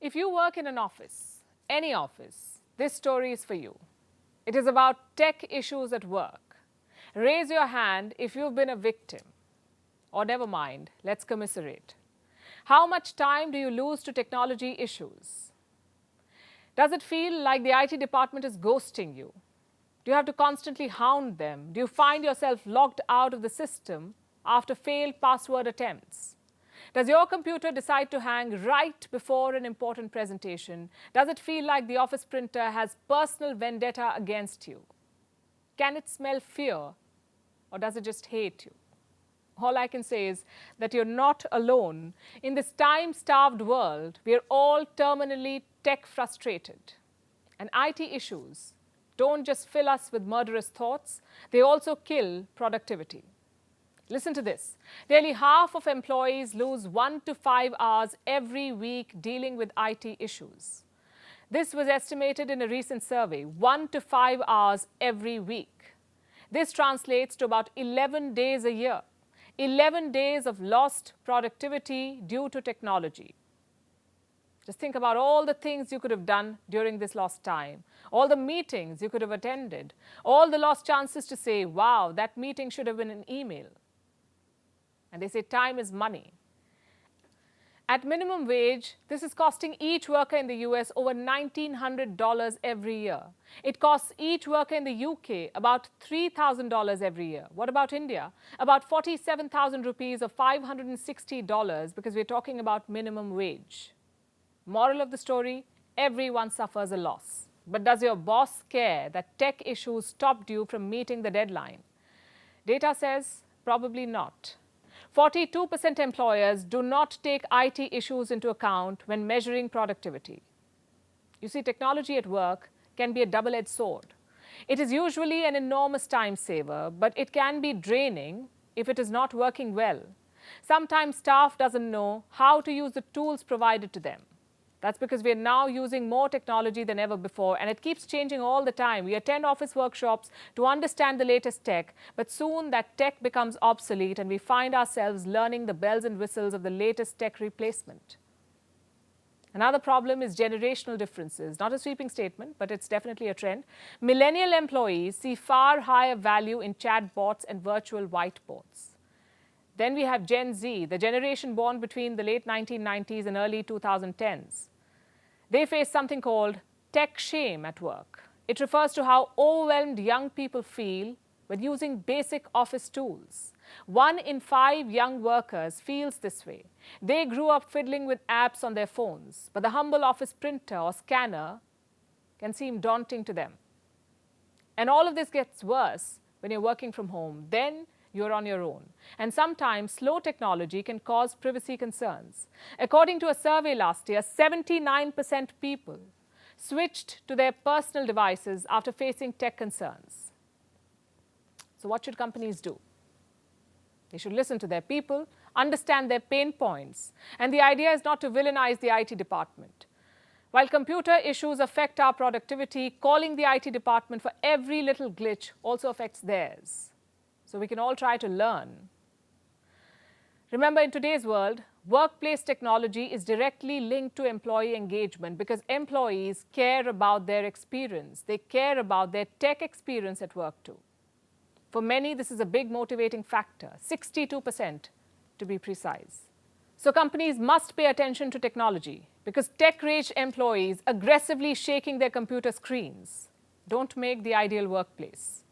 If you work in an office, any office, this story is for you. It is about tech issues at work. Raise your hand if you've been a victim. Or never mind, let's commiserate. How much time do you lose to technology issues? Does it feel like the IT department is ghosting you? Do you have to constantly hound them? Do you find yourself locked out of the system after failed password attempts? Does your computer decide to hang right before an important presentation? Does it feel like the office printer has personal vendetta against you? Can it smell fear, or does it just hate you? All I can say is that you're not alone. In this time-starved world, we are all terminally tech-frustrated. And IT issues don't just fill us with murderous thoughts, they also kill productivity. Listen to this. Nearly half of employees lose 1 to 5 hours every week dealing with IT issues. This was estimated in a recent survey, 1 to 5 hours every week. This translates to about 11 days a year. 11 days of lost productivity due to technology. Just think about all the things you could have done during this lost time, all the meetings you could have attended, all the lost chances to say, wow, that meeting should have been an email. And they say time is money. At minimum wage, this is costing each worker in the US over $1,900 every year. It costs each worker in the UK about $3,000 every year. What about India? About 47,000 rupees or $560 because we're talking about minimum wage. Moral of the story, everyone suffers a loss. But does your boss care that tech issues stopped you from meeting the deadline? Data says probably not. 42% employers do not take IT issues into account when measuring productivity. You see, technology at work can be a double-edged sword. It is usually an enormous time saver, but it can be draining if it is not working well. Sometimes staff doesn't know how to use the tools provided to them. That's because we are now using more technology than ever before, and it keeps changing all the time. We attend office workshops to understand the latest tech, but soon that tech becomes obsolete and we find ourselves learning the bells and whistles of the latest tech replacement. Another problem is generational differences. Not a sweeping statement, but it's definitely a trend. Millennial employees see far higher value in chatbots and virtual whiteboards. Then we have Gen Z, the generation born between the late 1990s and early 2010s. They face something called tech shame at work. It refers to how overwhelmed young people feel when using basic office tools. 1 in 5 young workers feels this way. They grew up fiddling with apps on their phones, but the humble office printer or scanner can seem daunting to them. And all of this gets worse when you're working from home. Then you're on your own. And sometimes slow technology can cause privacy concerns. According to a survey last year, 79% people switched to their personal devices after facing tech concerns. So what should companies do? They should listen to their people, understand their pain points. And the idea is not to villainize the IT department. While computer issues affect our productivity, calling the IT department for every little glitch also affects theirs. So we can all try to learn. Remember, in today's world, workplace technology is directly linked to employee engagement because employees care about their experience. They care about their tech experience at work too. For many, this is a big motivating factor, 62% to be precise. So companies must pay attention to technology because tech-rage employees aggressively shaking their computer screens don't make the ideal workplace.